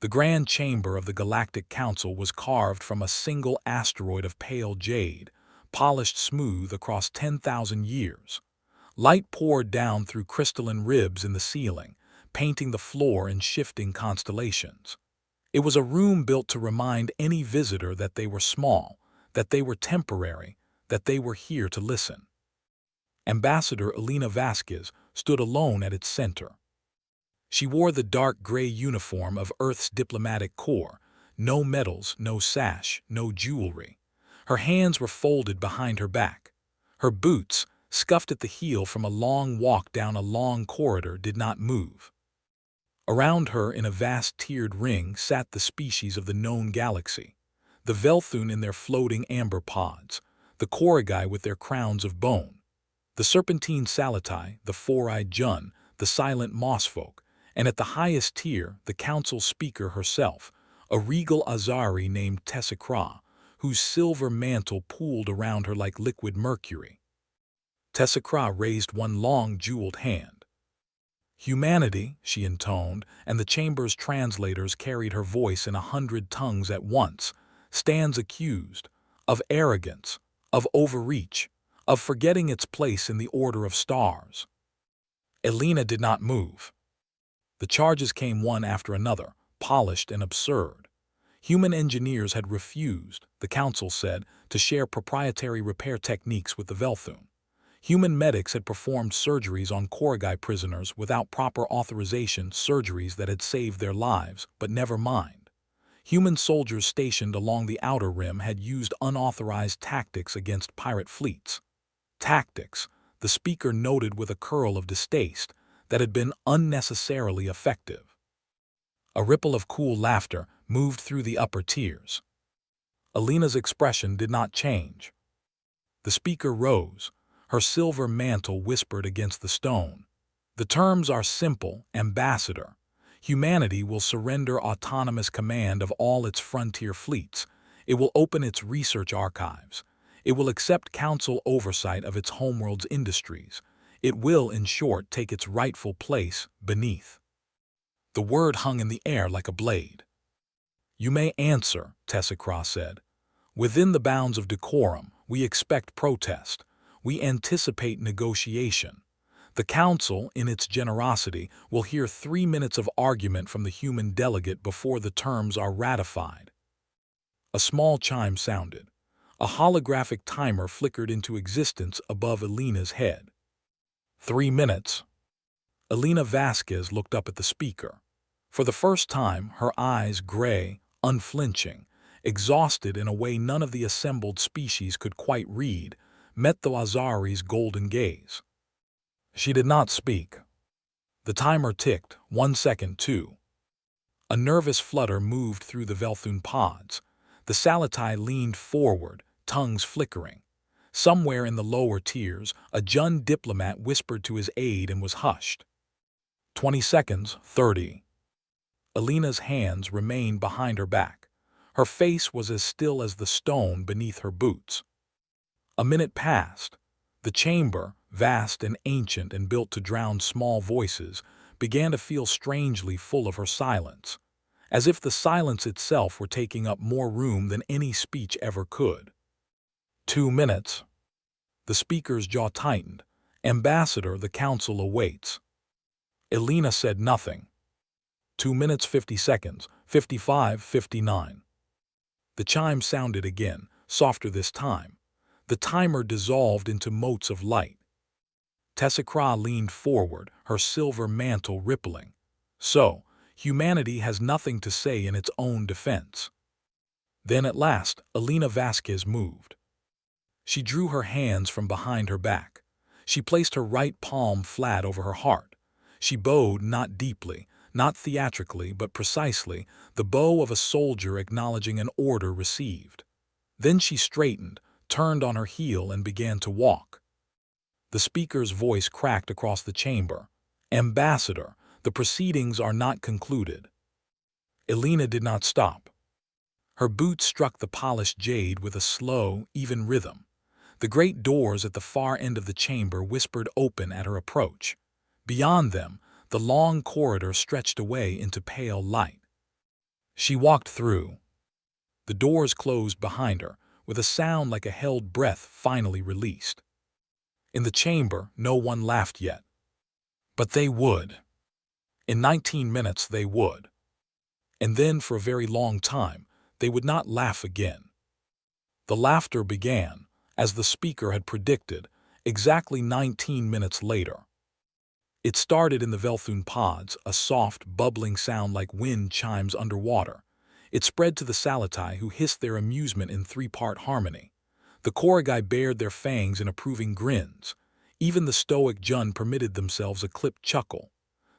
The grand chamber of the Galactic Council was carved from a single asteroid of pale jade, polished smooth across 10,000 years. Light poured down through crystalline ribs in the ceiling, painting the floor in shifting constellations. It was a room built to remind any visitor that they were small, that they were temporary, that they were here to listen. Ambassador Elena Vasquez stood alone at its center. She wore the dark gray uniform of Earth's diplomatic corps, no medals, no sash, no jewelry. Her hands were folded behind her back. Her boots, scuffed at the heel from a long walk down a long corridor, did not move. Around her, in a vast tiered ring, sat the species of the known galaxy, the Velthun in their floating amber pods, the Koragai with their crowns of bone, the serpentine Salatai, the four-eyed Jun, the silent mossfolk, and at the highest tier, the council speaker herself, a regal Azari named Tessakra, whose silver mantle pooled around her like liquid mercury. Tessakra raised one long jeweled hand. "Humanity," she intoned, and the chamber's translators carried her voice in 100 tongues at once, "stands accused of arrogance, of overreach, of forgetting its place in the order of stars." Elena did not move. The charges came one after another, polished and absurd. Human engineers had refused, the council said, to share proprietary repair techniques with the Velthun. Human medics had performed surgeries on Koragai prisoners without proper authorization, surgeries that had saved their lives, but never mind. Human soldiers stationed along the outer rim had used unauthorized tactics against pirate fleets. Tactics, the speaker noted with a curl of distaste, that had been unnecessarily effective. A ripple of cool laughter moved through the upper tiers. Elena's expression did not change. The speaker rose. Her silver mantle whispered against the stone. "The terms are simple, Ambassador. Humanity will surrender autonomous command of all its frontier fleets. It will open its research archives. It will accept council oversight of its homeworld's industries. It will, in short, take its rightful place beneath." The word hung in the air like a blade. "You may answer," Tessakra said. "Within the bounds of decorum, we expect protest. We anticipate negotiation. The Council, in its generosity, will hear 3 minutes of argument from the human delegate before the terms are ratified." A small chime sounded. A holographic timer flickered into existence above Elena's head. 3 minutes. Elena Vasquez looked up at the speaker. For the first time, her eyes gray, unflinching, exhausted in a way none of the assembled species could quite read, met the Azari's golden gaze. She did not speak. The timer ticked, 1 second, 2. A nervous flutter moved through the Velthun pods. The Salatai leaned forward, tongues flickering. Somewhere in the lower tiers, a Jun diplomat whispered to his aide and was hushed. 20 seconds, 30. Elena's hands remained behind her back. Her face was as still as the stone beneath her boots. A minute passed. The chamber, vast and ancient and built to drown small voices, began to feel strangely full of her silence, as if the silence itself were taking up more room than any speech ever could. 2 minutes. The speaker's jaw tightened. "Ambassador, the council awaits." Elena said nothing. 2 minutes 50 seconds, 55, 59. The chime sounded again, softer this time. The timer dissolved into motes of light. Tessakra leaned forward, her silver mantle rippling. "So, humanity has nothing to say in its own defense." Then at last, Elena Vasquez moved. She drew her hands from behind her back. She placed her right palm flat over her heart. She bowed not deeply, not theatrically, but precisely, the bow of a soldier acknowledging an order received. Then she straightened, turned on her heel, and began to walk. The speaker's voice cracked across the chamber. "Ambassador, the proceedings are not concluded." Elena did not stop. Her boots struck the polished jade with a slow, even rhythm. The great doors at the far end of the chamber whispered open at her approach. Beyond them, the long corridor stretched away into pale light. She walked through. The doors closed behind her, with a sound like a held breath finally released. In the chamber, no one laughed yet. But they would. In 19 minutes they would. And then, for a very long time, they would not laugh again. The laughter began, as the speaker had predicted, exactly 19 minutes later. It started in the Velthun pods, a soft, bubbling sound like wind chimes underwater. It spread to the Salatai, who hissed their amusement in three-part harmony. The Koragai bared their fangs in approving grins. Even the stoic Jun permitted themselves a clipped chuckle.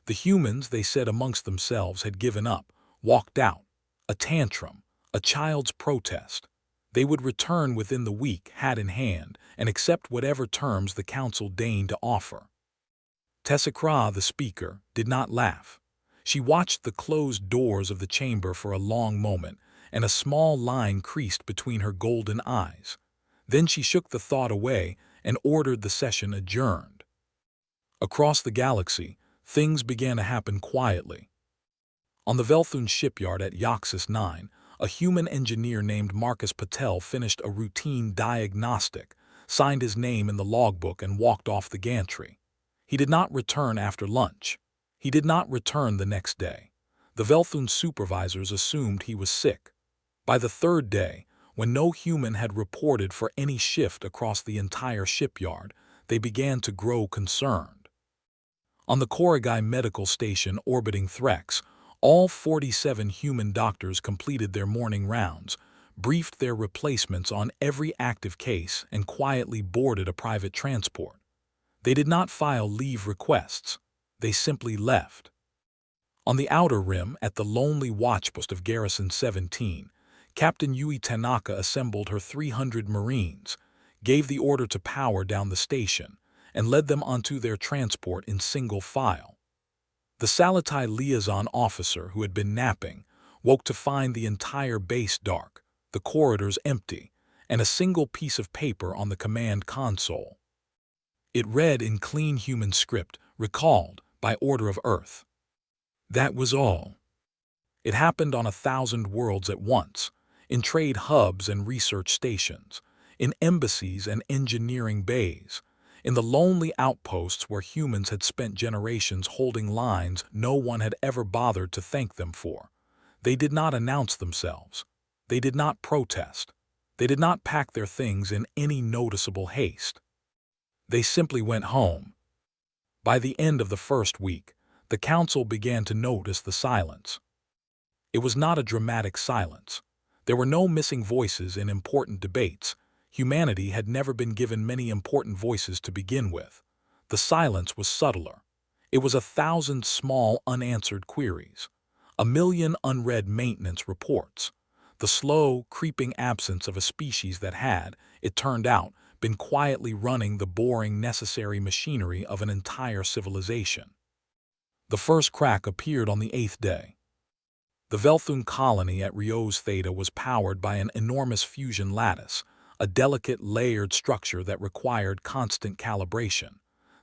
The humans, they said amongst themselves, had given up, walked out. A tantrum, a child's protest. They would return within the week, hat in hand, and accept whatever terms the council deigned to offer. Tessakra, the speaker, did not laugh. She watched the closed doors of the chamber for a long moment, and a small line creased between her golden eyes. Then she shook the thought away and ordered the session adjourned. Across the galaxy, things began to happen quietly. On the Velthun shipyard at Yaxis 9, a human engineer named Marcus Patel finished a routine diagnostic, signed his name in the logbook, and walked off the gantry. He did not return after lunch. He did not return the next day. The Velthun supervisors assumed he was sick. By the third day, when no human had reported for any shift across the entire shipyard, they began to grow concerned. On the Koragai medical station orbiting Threx, all 47 human doctors completed their morning rounds, briefed their replacements on every active case, and quietly boarded a private transport. They did not file leave requests. They simply left. On the outer rim, at the lonely watchpost of Garrison 17, Captain Yui Tanaka assembled her 300 Marines, gave the order to power down the station, and led them onto their transport in single file. The Salatai liaison officer, who had been napping, woke to find the entire base dark, the corridors empty, and a single piece of paper on the command console. It read in clean human script, "Recalled by order of Earth." That was all. It happened on 1,000 worlds at once, in trade hubs and research stations, in embassies and engineering bays, in the lonely outposts where humans had spent generations holding lines no one had ever bothered to thank them for. They did not announce themselves. They did not protest. They did not pack their things in any noticeable haste. They simply went home. By the end of the first week, the council began to notice the silence. It was not a dramatic silence. There were no missing voices in important debates. Humanity had never been given many important voices to begin with. The silence was subtler. It was 1,000 small unanswered queries, 1,000,000 unread maintenance reports, the slow, creeping absence of a species that had, it turned out, been quietly running the boring, necessary machinery of an entire civilization. The first crack appeared on the 8th day. The Velthun colony at Rios Theta was powered by an enormous fusion lattice, a delicate, layered structure that required constant calibration.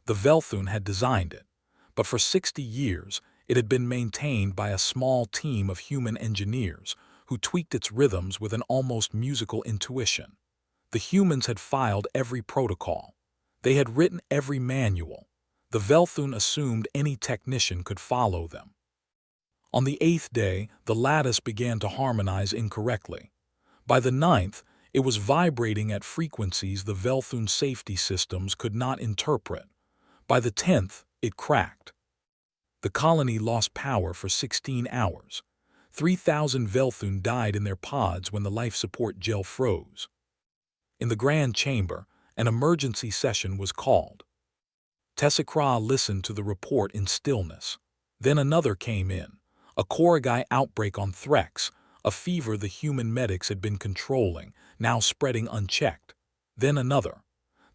The Velthun had designed it, but for 60 years it had been maintained by a small team of human engineers who tweaked its rhythms with an almost musical intuition. The humans had filed every protocol. They had written every manual. The Velthun assumed any technician could follow them. On the 8th day, the lattice began to harmonize incorrectly. By the 9th, it was vibrating at frequencies the Velthun safety systems could not interpret. By the 10th, it cracked. The colony lost power for 16 hours. 3,000 Velthun died in their pods when the life support gel froze. In the Grand Chamber, an emergency session was called. Tessakra listened to the report in stillness. Then another came in, a Koragai outbreak on Threx, a fever the human medics had been controlling, now spreading unchecked. Then another.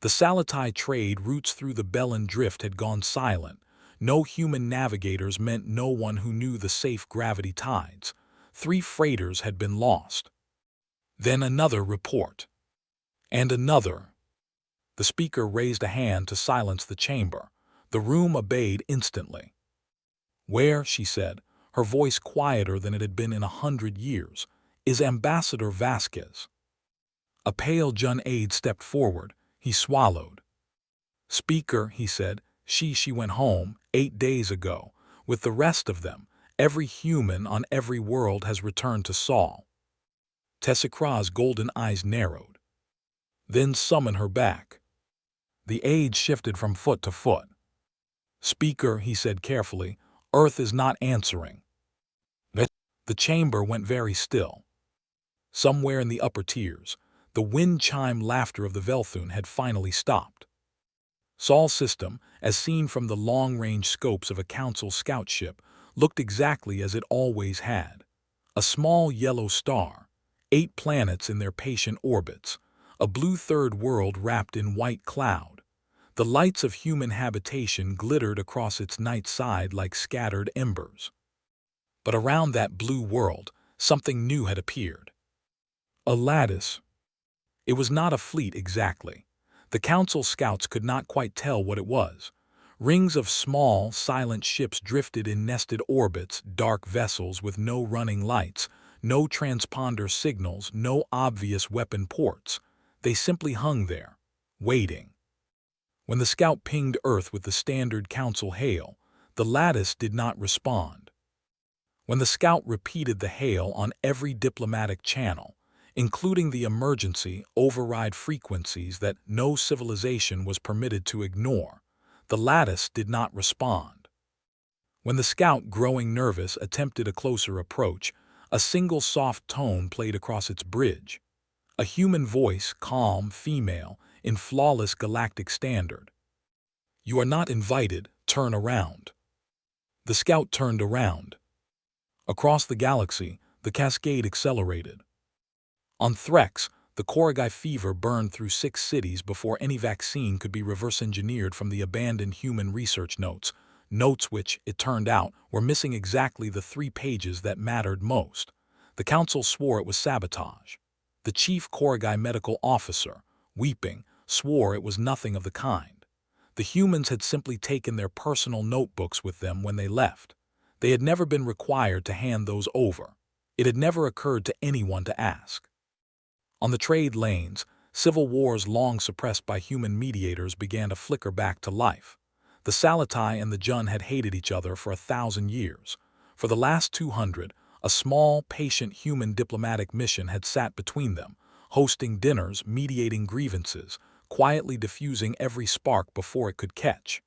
The Salatai trade routes through the Bellin Drift had gone silent. No human navigators meant no one who knew the safe gravity tides. 3 freighters had been lost. Then another report. And another. The speaker raised a hand to silence the chamber. The room obeyed instantly. "Where," she said, her voice quieter than it had been in 100 years. "Is Ambassador Vasquez?" A pale Jun aide stepped forward. He swallowed. "Speaker," he said, she went home 8 days ago. With the rest of them, every human on every world has returned to Saul." Tessakra's golden eyes narrowed. "Then summon her back." The aide shifted from foot to foot. "Speaker," he said carefully, "Earth is not answering." The chamber went very still. Somewhere in the upper tiers, the wind-chime laughter of the Velthun had finally stopped. Saul's system, as seen from the long-range scopes of a council scout ship, looked exactly as it always had. A small yellow star, 8 planets in their patient orbits, a blue third world wrapped in white cloud. The lights of human habitation glittered across its night side like scattered embers. But around that blue world, something new had appeared. A lattice. It was not a fleet exactly. The council scouts could not quite tell what it was. Rings of small, silent ships drifted in nested orbits, dark vessels with no running lights, no transponder signals, no obvious weapon ports. They simply hung there, waiting. When the scout pinged Earth with the standard council hail, the lattice did not respond. When the scout repeated the hail on every diplomatic channel, including the emergency override frequencies that no civilization was permitted to ignore, the lattice did not respond. When the scout, growing nervous, attempted a closer approach, a single soft tone played across its bridge. A human voice, calm, female, in flawless galactic standard. "You are not invited, turn around." The scout turned around. Across the galaxy, the cascade accelerated. On Threx, the Koragai fever burned through 6 cities before any vaccine could be reverse-engineered from the abandoned human research notes, notes which, it turned out, were missing exactly the 3 pages that mattered most. The council swore it was sabotage. The chief Koragai medical officer, weeping, swore it was nothing of the kind. The humans had simply taken their personal notebooks with them when they left. They had never been required to hand those over. It had never occurred to anyone to ask. On the trade lanes, civil wars long suppressed by human mediators began to flicker back to life. The Salatai and the Jun had hated each other for 1,000 years. For the last 200, a small, patient human diplomatic mission had sat between them, hosting dinners, mediating grievances, quietly diffusing every spark before it could catch.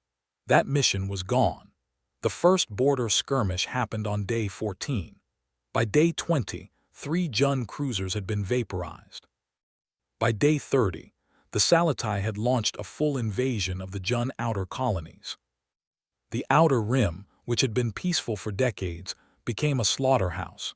That mission was gone. The first border skirmish happened on day 14. By day 20, 3 Jun cruisers had been vaporized. By day 30, the Salatai had launched a full invasion of the Jun outer colonies. The Outer Rim, which had been peaceful for decades, became a slaughterhouse.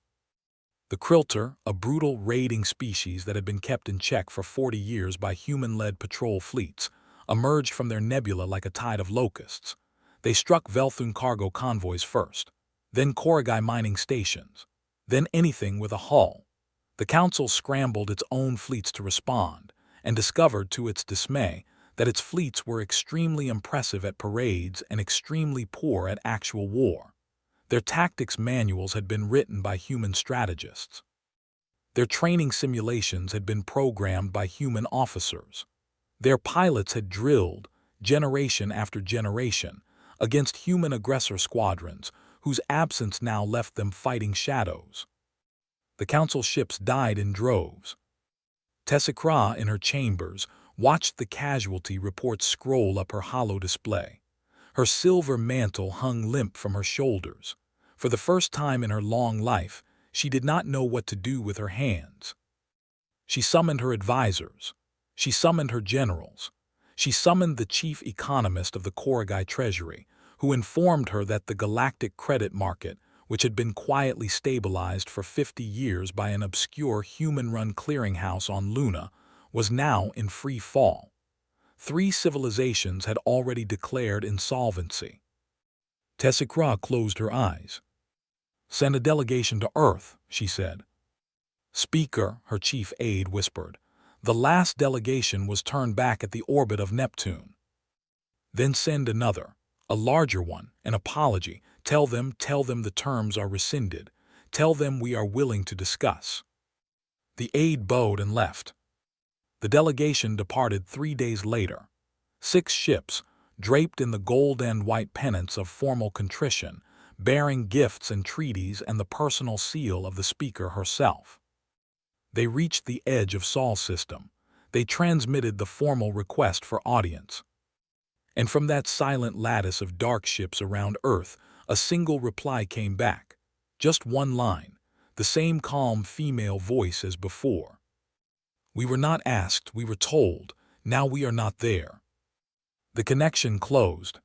The Krilter, a brutal raiding species that had been kept in check for 40 years by human-led patrol fleets, emerged from their nebula like a tide of locusts. They struck Velthun cargo convoys first, then Koragai mining stations, then anything with a hull. The Council scrambled its own fleets to respond, and discovered to its dismay that its fleets were extremely impressive at parades and extremely poor at actual war. Their tactics manuals had been written by human strategists. Their training simulations had been programmed by human officers. Their pilots had drilled, generation after generation, against human aggressor squadrons, whose absence now left them fighting shadows. The council ships died in droves. Tessakra, in her chambers, watched the casualty reports scroll up her hollow display. Her silver mantle hung limp from her shoulders. For the first time in her long life, she did not know what to do with her hands. She summoned her advisors. She summoned her generals. She summoned the chief economist of the Koragai Treasury, who informed her that the galactic credit market, which had been quietly stabilized for 50 years by an obscure human-run clearinghouse on Luna, was now in free fall. 3 civilizations had already declared insolvency. Tessakra closed her eyes. "Send a delegation to Earth," she said. "Speaker," her chief aide whispered. "The last delegation was turned back at the orbit of Neptune." "Then send another, a larger one, an apology. Tell them the terms are rescinded. Tell them we are willing to discuss." The aide bowed and left. The delegation departed 3 days later. 6 ships, draped in the gold and white pennants of formal contrition, bearing gifts and treaties and the personal seal of the speaker herself. They reached the edge of Sol's system. They transmitted the formal request for audience. And from that silent lattice of dark ships around Earth, a single reply came back. Just one line, the same calm female voice as before. "We were not asked, we were told. Now we are not there." The connection closed.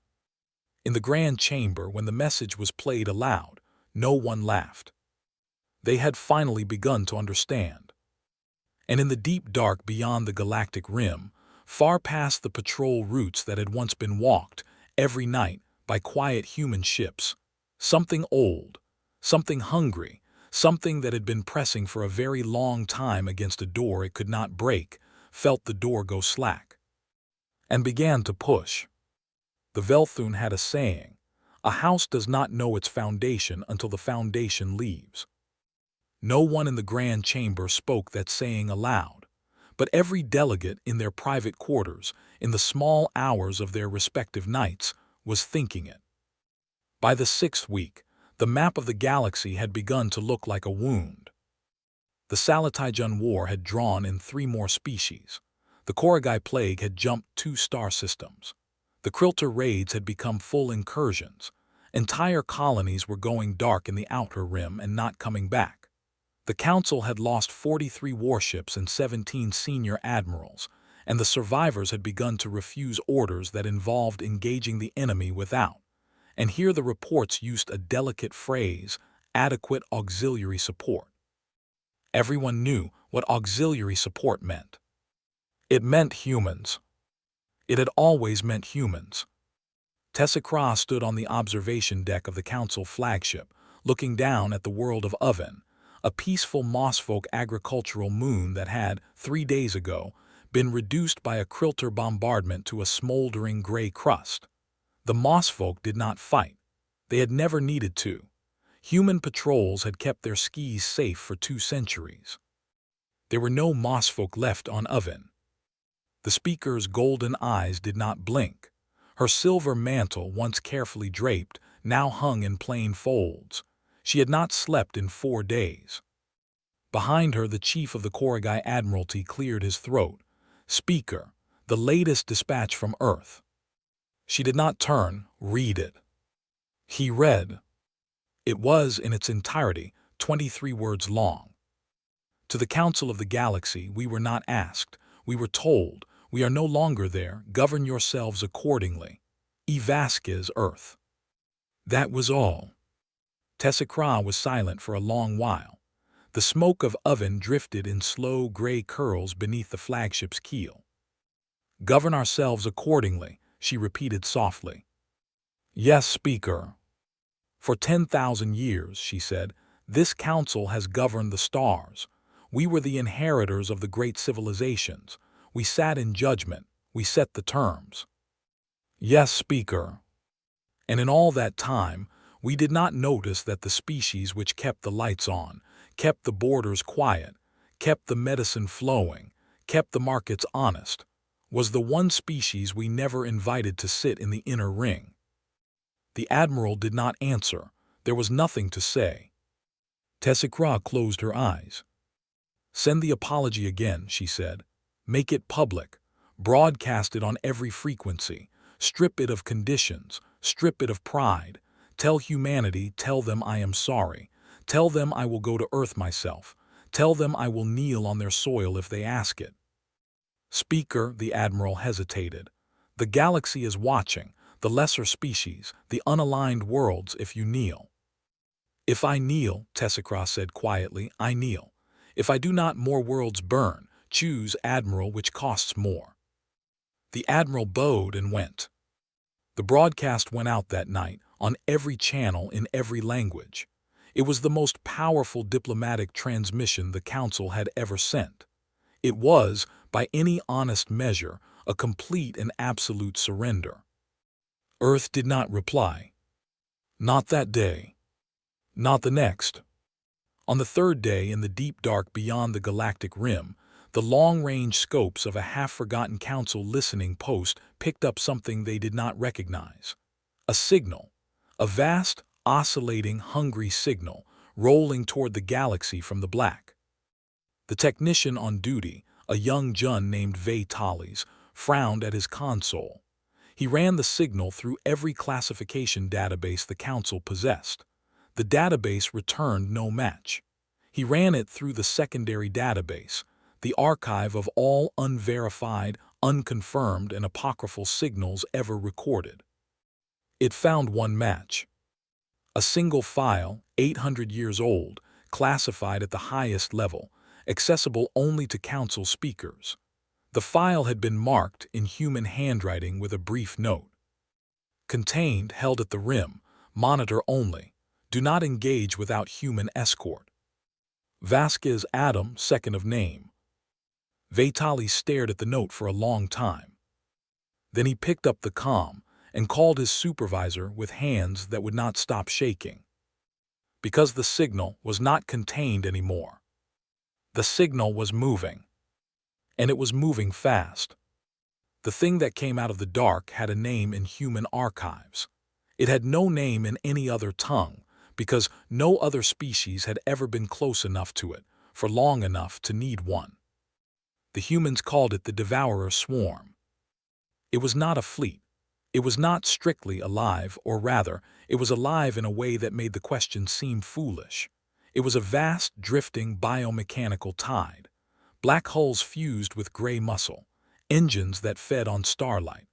In the grand chamber, when the message was played aloud, no one laughed. They had finally begun to understand. And in the deep dark beyond the galactic rim, far past the patrol routes that had once been walked every night by quiet human ships, something old, something hungry, something that had been pressing for a very long time against a door it could not break, felt the door go slack and began to push. The Velthun had a saying, "A house does not know its foundation until the foundation leaves." No one in the grand chamber spoke that saying aloud, but every delegate in their private quarters, in the small hours of their respective nights, was thinking it. By the 6th week, the map of the galaxy had begun to look like a wound. The Salatijan War had drawn in 3 more species. The Koragai Plague had jumped 2 star systems. The Krilter raids had become full incursions. Entire colonies were going dark in the outer rim and not coming back. The Council had lost 43 warships and 17 senior admirals, and the survivors had begun to refuse orders that involved engaging the enemy without. And here the reports used a delicate phrase, adequate auxiliary support. Everyone knew what auxiliary support meant. It meant humans. It had always meant humans. Tessakra stood on the observation deck of the Council flagship, looking down at the world of Oven, a peaceful mossfolk agricultural moon that had, 3 days ago, been reduced by a Krilter bombardment to a smoldering gray crust. The mossfolk did not fight. They had never needed to. Human patrols had kept their skis safe for 2 centuries. There were no mossfolk left on Oven. The speaker's golden eyes did not blink. Her silver mantle, once carefully draped, now hung in plain folds. She had not slept in 4 days. Behind her, the chief of the Koragai Admiralty cleared his throat. "Speaker, the latest dispatch from Earth." She did not turn. "Read it." He read. It was, in its entirety, 23 words long. "To the Council of the Galaxy, we were not asked. We were told. We are no longer there. Govern yourselves accordingly. E. Vasquez, Earth." That was all. Tessakra was silent for a long while. The smoke of Oven drifted in slow gray curls beneath the flagship's keel. "Govern ourselves accordingly," she repeated softly. "Yes, Speaker." "For 10,000 years," she said, "this council has governed the stars. We were the inheritors of the great civilizations. We sat in judgment. We set the terms." "Yes, Speaker." "And in all that time, we did not notice that the species which kept the lights on, kept the borders quiet, kept the medicine flowing, kept the markets honest, was the one species we never invited to sit in the inner ring." The Admiral did not answer. There was nothing to say. Tessakra closed her eyes. "Send the apology again," she said. "Make it public. Broadcast it on every frequency. Strip it of conditions. Strip it of pride. Tell humanity, tell them I am sorry. Tell them I will go to Earth myself. Tell them I will kneel on their soil if they ask it." "Speaker," the Admiral hesitated. "The galaxy is watching, the lesser species, the unaligned worlds, if you kneel." "If I kneel," Tessakra said quietly, "I kneel. If I do not, more worlds burn. Choose, Admiral, which costs more." The Admiral bowed and went. The broadcast went out that night, on every channel, in every language. It was the most powerful diplomatic transmission the Council had ever sent. It was, by any honest measure, a complete and absolute surrender. Earth did not reply. Not that day. Not the next. On the third day, in the deep dark beyond the galactic rim, the long-range scopes of a half-forgotten council listening post picked up something they did not recognize. A signal. A vast, oscillating, hungry signal, rolling toward the galaxy from the black. The technician on duty, a young Jun named Vitalis, frowned at his console. He ran the signal through every classification database the council possessed. The database returned no match. He ran it through the secondary database, the archive of all unverified, unconfirmed, and apocryphal signals ever recorded. It found one match. A single file, 800 years old, classified at the highest level, accessible only to council speakers. The file had been marked in human handwriting with a brief note. Contained, held at the rim, monitor only. Do not engage without human escort. Vasquez Adam, second of name. Vitaly stared at the note for a long time. Then he picked up the comm and called his supervisor with hands that would not stop shaking. Because the signal was not contained anymore. The signal was moving. And it was moving fast. The thing that came out of the dark had a name in human archives. It had no name in any other tongue, because no other species had ever been close enough to it, for long enough to need one. The humans called it the Devourer Swarm. It was not a fleet. It was not strictly alive, or rather, it was alive in a way that made the question seem foolish. It was a vast, drifting biomechanical tide. Black holes fused with gray muscle, engines that fed on starlight.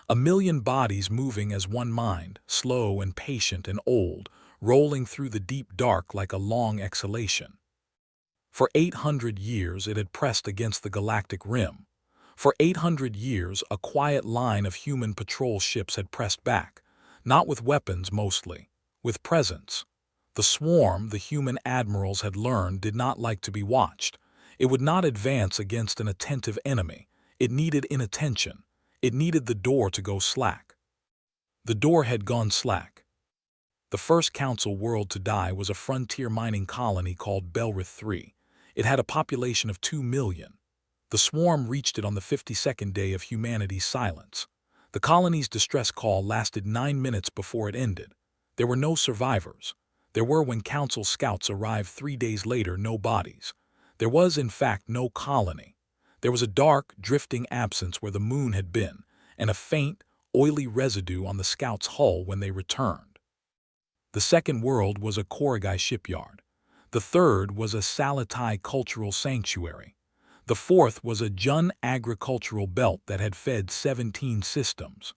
A million bodies moving as one mind, slow and patient and old, rolling through the deep dark like a long exhalation. For 800 years it had pressed against the galactic rim. For 800 years a quiet line of human patrol ships had pressed back, not with weapons mostly, with presence. The swarm, the human admirals had learned, did not like to be watched. It would not advance against an attentive enemy. It needed inattention. It needed the door to go slack. The door had gone slack. The first council world to die was a frontier mining colony called Belrith III. It had a population of 2 million. The swarm reached it on the 52nd day of humanity's silence. The colony's distress call lasted 9 minutes before it ended. There were no survivors. There were, when council scouts arrived 3 days later, no bodies. There was, in fact, no colony. There was a dark, drifting absence where the moon had been, and a faint, oily residue on the scouts' hull when they returned. The second world was a Koragai shipyard. The third was a Salatai cultural sanctuary. The fourth was a Jun agricultural belt that had fed 17 systems.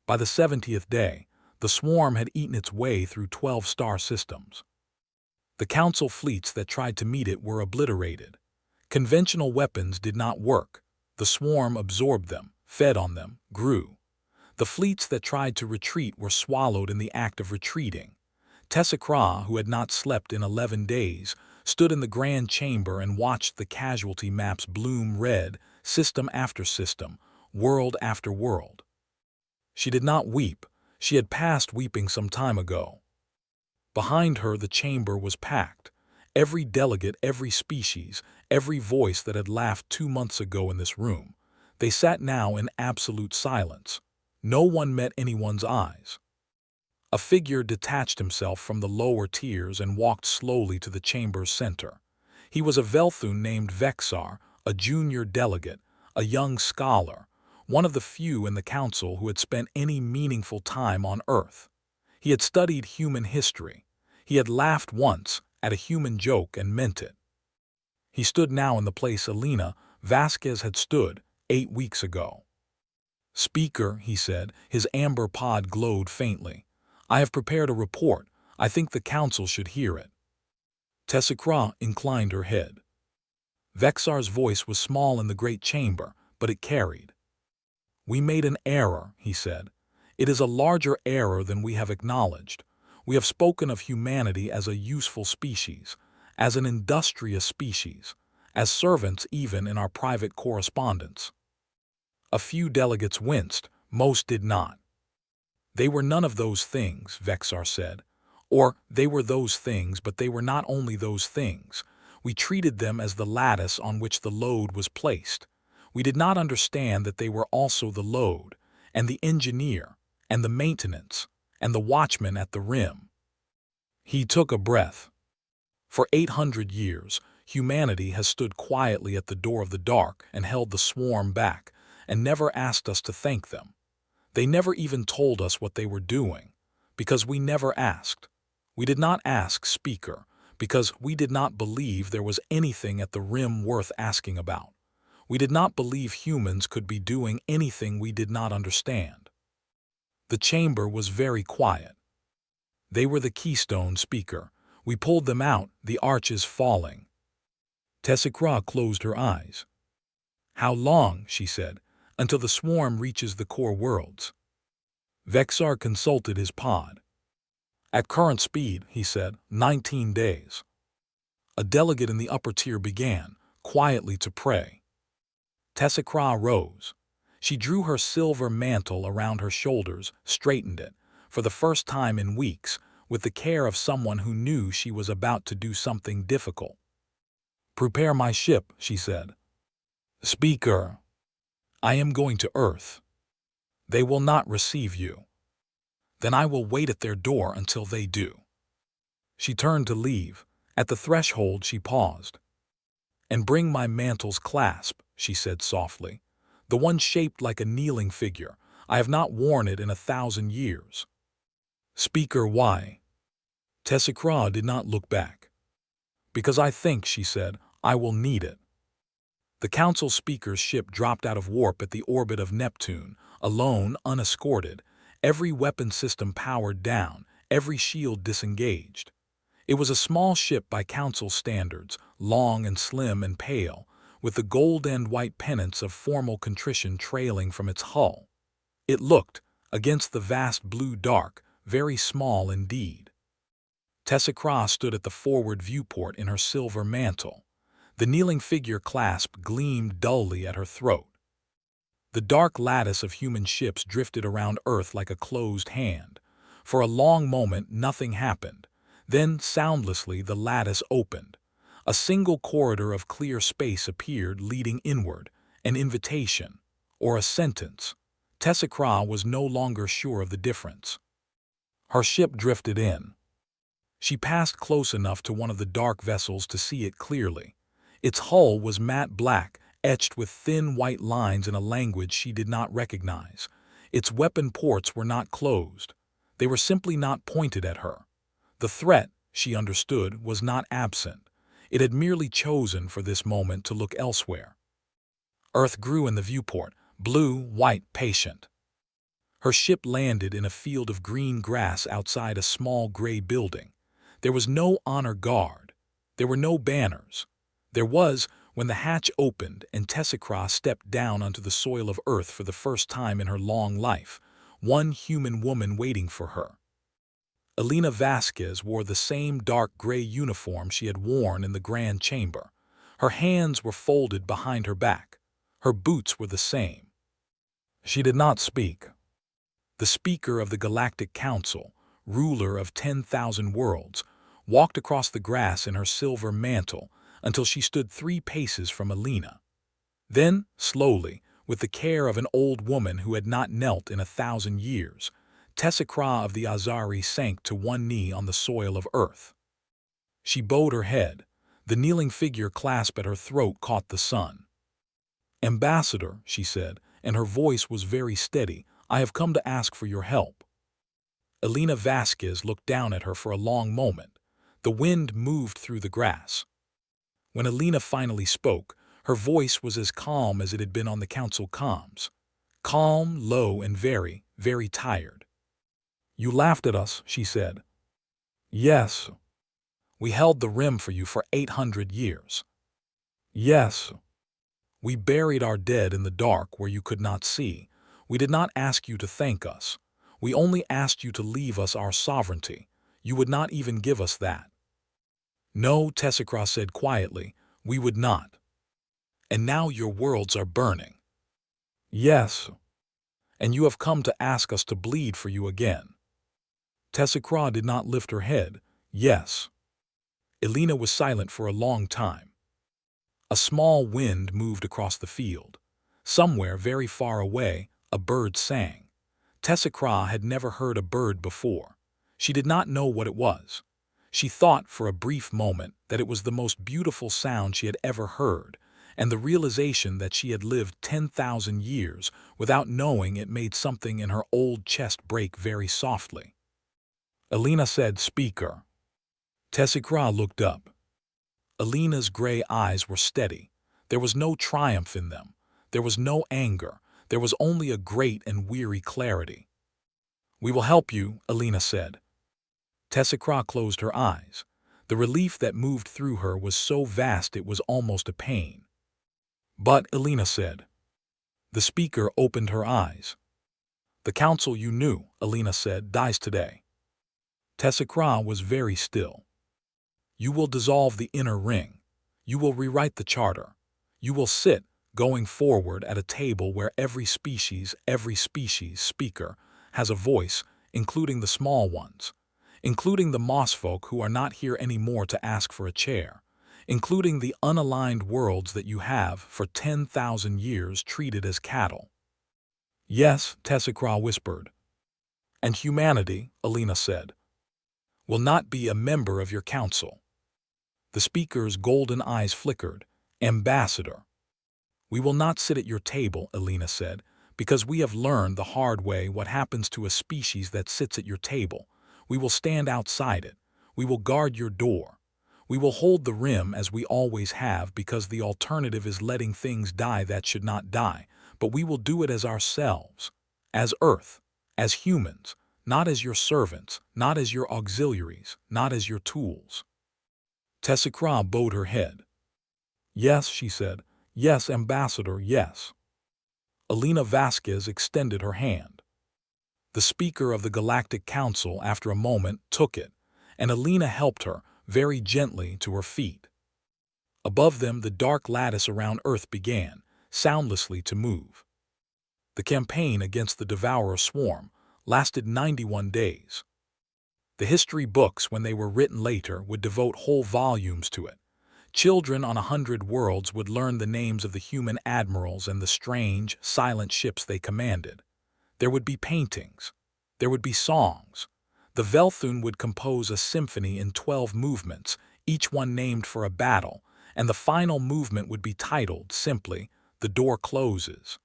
By the 70th day, the swarm had eaten its way through 12 star systems. The council fleets that tried to meet it were obliterated. Conventional weapons did not work. The swarm absorbed them, fed on them, grew. The fleets that tried to retreat were swallowed in the act of retreating. Tessakra, who had not slept in 11 days, stood in the grand chamber and watched the casualty maps bloom red, system after system, world after world. She did not weep. She had passed weeping some time ago. Behind her the chamber was packed. Every delegate, every species, every voice that had laughed 2 months ago in this room. They sat now in absolute silence. No one met anyone's eyes. A figure detached himself from the lower tiers and walked slowly to the chamber's center. He was a Velthun named Vexar, a junior delegate, a young scholar, one of the few in the council who had spent any meaningful time on Earth. He had studied human history. He had laughed once at a human joke and meant it. He stood now in the place Elena Vasquez had stood 8 weeks ago. "Speaker," he said, his amber pod glowed faintly. "I have prepared a report. I think the council should hear it." Tessakra inclined her head. Vexar's voice was small in the great chamber, but it carried. "We made an error," he said. "It is a larger error than we have acknowledged. We have spoken of humanity as a useful species, as an industrious species, as servants even in our private correspondence." A few delegates winced, most did not. They were none of those things, Vexar said. Or, they were those things, but they were not only those things. We treated them as the lattice on which the load was placed. We did not understand that they were also the load, and the engineer, and the maintenance, and the watchman at the rim. He took a breath. For 800 years, humanity has stood quietly at the door of the dark and held the swarm back, and never asked us to thank them. They never even told us what they were doing, because we never asked. We did not ask, Speaker, because we did not believe there was anything at the rim worth asking about. We did not believe humans could be doing anything we did not understand. The chamber was very quiet. They were the keystone, Speaker. We pulled them out, the arches falling. Tessicra closed her eyes. How long, she said, until the swarm reaches the core worlds? Vexar consulted his pod. At current speed, he said, 19 days. A delegate in the upper tier began, quietly to pray. Tessicra rose. She drew her silver mantle around her shoulders, straightened it, for the first time in weeks, with the care of someone who knew she was about to do something difficult. Prepare my ship, she said. Speaker, I am going to Earth. They will not receive you. Then I will wait at their door until they do. She turned to leave. At the threshold she paused. And bring my mantle's clasp, she said softly. The one shaped like a kneeling figure. I have not worn it in 1,000 years. Speaker, why? Tessicra did not look back. Because I think, she said, I will need it. The council speaker's ship dropped out of warp at the orbit of Neptune, alone, unescorted, every weapon system powered down, every shield disengaged. It was a small ship by council standards, long and slim and pale, with the gold and white pennants of formal contrition trailing from its hull. It looked, against the vast blue dark, very small indeed. Tessicra stood at the forward viewport in her silver mantle. The kneeling figure clasp gleamed dully at her throat. The dark lattice of human ships drifted around Earth like a closed hand. For a long moment nothing happened. Then, soundlessly, the lattice opened. A single corridor of clear space appeared, leading inward, an invitation, or a sentence. Tessicra was no longer sure of the difference. Her ship drifted in. She passed close enough to one of the dark vessels to see it clearly. Its hull was matte black, etched with thin white lines in a language she did not recognize. Its weapon ports were not closed. They were simply not pointed at her. The threat, she understood, was not absent. It had merely chosen for this moment to look elsewhere. Earth grew in the viewport, blue, white, patient. Her ship landed in a field of green grass outside a small gray building. There was no honor guard. There were no banners. There was, when the hatch opened and Tessicra stepped down onto the soil of Earth for the first time in her long life, one human woman waiting for her. Elena Vasquez wore the same dark gray uniform she had worn in the Grand Chamber. Her hands were folded behind her back. Her boots were the same. She did not speak. The Speaker of the Galactic Council, ruler of 10,000 worlds, walked across the grass in her silver mantle until she stood 3 paces from Elena. Then, slowly, with the care of an old woman who had not knelt in 1,000 years, Tessicra of the Azari sank to one knee on the soil of Earth. She bowed her head. The kneeling figure clasp at her throat caught the sun. Ambassador, she said, and her voice was very steady, I have come to ask for your help. Elena Vasquez looked down at her for a long moment. The wind moved through the grass. When Elena finally spoke, her voice was as calm as it had been on the council comms. Calm, low, and very, very tired. You laughed at us, she said. Yes. We held the rim for you for 800 years. Yes. We buried our dead in the dark where you could not see. We did not ask you to thank us. We only asked you to leave us our sovereignty. You would not even give us that. No, Tessicra said quietly, we would not. And now your worlds are burning. Yes. and you have come to ask us to bleed for you again." Tessacra did not lift her head. "Yes." Elena was silent for a long time. A small wind moved across the field. Somewhere very far away, a bird sang. Tessacra had never heard a bird before. She did not know what it was. She thought for a brief moment that it was the most beautiful sound she had ever heard, and the realization that she had lived 10,000 years without knowing it made something in her old chest break very softly. Elena said, "Speaker." Tessacra looked up. Elena's gray eyes were steady. There was no triumph in them. There was no anger. There was only a great and weary clarity. "We will help you," Elena said. Tessacra closed her eyes. The relief that moved through her was so vast it was almost a pain. "But," Elena said. The speaker opened her eyes. "The council you knew," Elena said, "dies today." Tessacra was very still. "You will dissolve the inner ring. You will rewrite the charter. You will sit, going forward, at a table where every species, speaker, has a voice, including the small ones, including the mossfolk who are not here anymore to ask for a chair, including the unaligned worlds that you have, for 10,000 years, treated as cattle." "Yes," Tessacra whispered. "And humanity," Elena said, "will not be a member of your council." The speaker's golden eyes flickered. "Ambassador." "We will not sit at your table," Elena said, "because we have learned the hard way what happens to a species that sits at your table. We will stand outside it. We will guard your door. We will hold the rim as we always have, because the alternative is letting things die that should not die, but we will do it as ourselves, as Earth, as humans, not as your servants, not as your auxiliaries, not as your tools." Tessacra bowed her head. "Yes," she said. "Yes, Ambassador, yes." Elena Vasquez extended her hand. The Speaker of the Galactic Council, after a moment, took it, and Elena helped her, very gently, to her feet. Above them, the dark lattice around Earth began, soundlessly, to move. The campaign against the Devourer swarm lasted 91 days. The history books, when they were written later, would devote whole volumes to it. Children on 100 worlds would learn the names of the human admirals and the strange, silent ships they commanded. There would be paintings. There would be songs. The Velthun would compose a symphony in 12 movements, each one named for a battle, and the final movement would be titled, simply, "The Door Closes."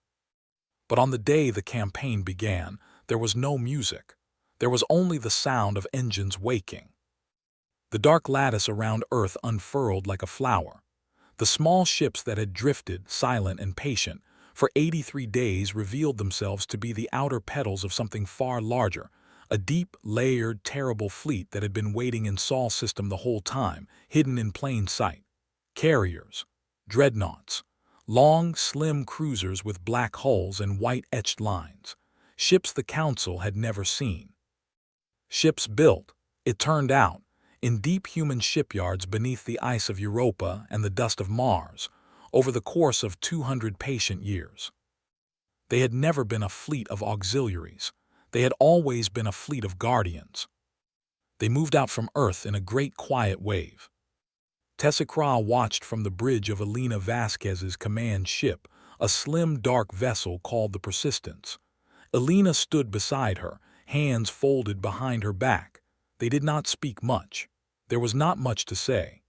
But on the day the campaign began, there was no music. There was only the sound of engines waking. The dark lattice around Earth unfurled like a flower. The small ships that had drifted, silent and patient, for 83 days revealed themselves to be the outer petals of something far larger, a deep, layered, terrible fleet that had been waiting in Sol system the whole time, hidden in plain sight. Carriers, dreadnoughts, long, slim cruisers with black hulls and white etched lines, ships the Council had never seen. Ships built, it turned out, in deep human shipyards beneath the ice of Europa and the dust of Mars, over the course of 200 patient years. They had never been a fleet of auxiliaries. They had always been a fleet of guardians. They moved out from Earth in a great quiet wave. Tessacra watched from the bridge of Elena Vasquez's command ship, a slim, dark vessel called the Persistence. Elena stood beside her, hands folded behind her back. They did not speak much. There was not much to say.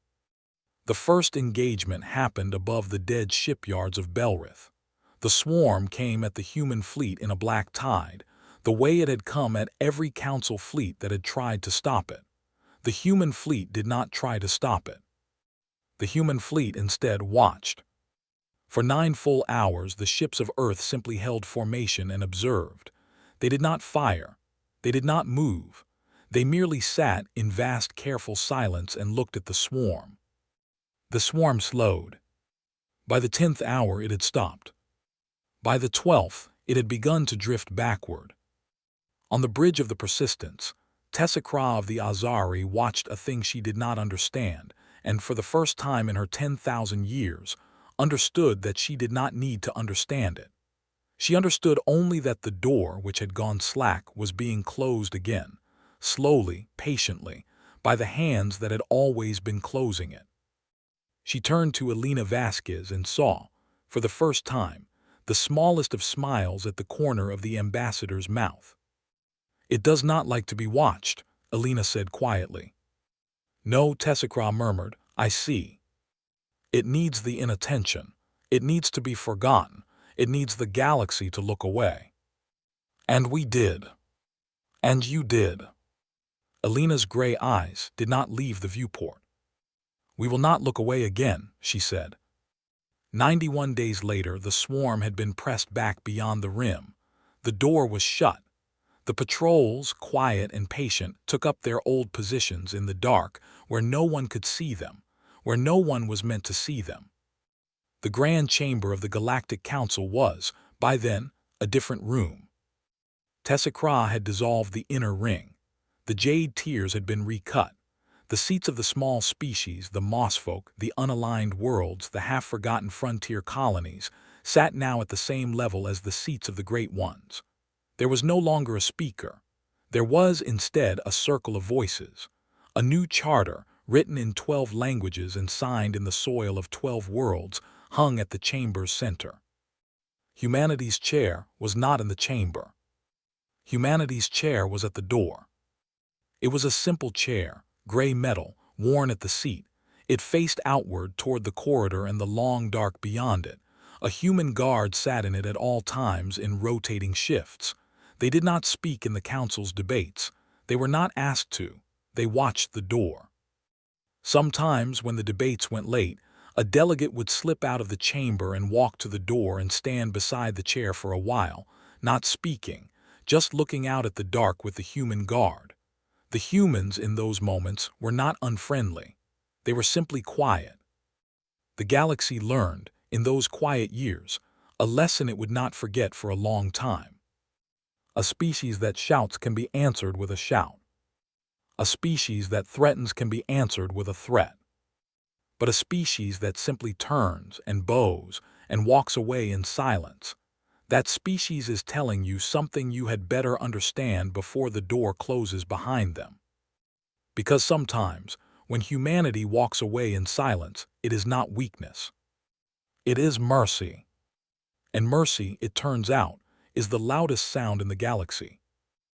The first engagement happened above the dead shipyards of Belrith. The swarm came at the human fleet in a black tide, the way it had come at every council fleet that had tried to stop it. The human fleet did not try to stop it. The human fleet instead watched. For 9 full hours the ships of Earth simply held formation and observed. They did not fire. They did not move. They merely sat in vast, careful silence and looked at the swarm. The swarm slowed. By the 10th hour it had stopped. By the 12th, it had begun to drift backward. On the bridge of the Persistence, Tessacra of the Azari watched a thing she did not understand, and for the first time in her 10,000 years, understood that she did not need to understand it. She understood only that the door, which had gone slack, was being closed again, slowly, patiently, by the hands that had always been closing it. She turned to Elena Vasquez and saw, for the first time, the smallest of smiles at the corner of the ambassador's mouth. "It does not like to be watched," Elena said quietly. "No," Tessacra murmured, "I see. It needs the inattention. It needs to be forgotten. It needs the galaxy to look away." "And we did. And you did." Elena's gray eyes did not leave the viewport. "We will not look away again," she said. 91 days later, the swarm had been pressed back beyond the rim. The door was shut. The patrols, quiet and patient, took up their old positions in the dark, where no one could see them, where no one was meant to see them. The grand chamber of the Galactic Council was, by then, a different room. Tessacra had dissolved the inner ring. The jade tiers had been recut. The seats of the small species, the mossfolk, the unaligned worlds, the half-forgotten frontier colonies, sat now at the same level as the seats of the great ones. There was no longer a speaker. There was, instead, a circle of voices. A new charter, written in 12 languages and signed in the soil of 12 worlds, hung at the chamber's center. Humanity's chair was not in the chamber. Humanity's chair was at the door. It was a simple chair, gray metal, worn at the seat. It faced outward toward the corridor and the long dark beyond it. A human guard sat in it at all times in rotating shifts. They did not speak in the council's debates. They were not asked to. They watched the door. Sometimes, when the debates went late, a delegate would slip out of the chamber and walk to the door and stand beside the chair for a while, not speaking, just looking out at the dark with the human guard. The humans in those moments were not unfriendly. They were simply quiet. The galaxy learned, in those quiet years, a lesson it would not forget for a long time. A species that shouts can be answered with a shout. A species that threatens can be answered with a threat. But a species that simply turns and bows and walks away in silence, that species is telling you something you had better understand before the door closes behind them. Because sometimes, when humanity walks away in silence, it is not weakness. It is mercy. And mercy, it turns out, is the loudest sound in the galaxy.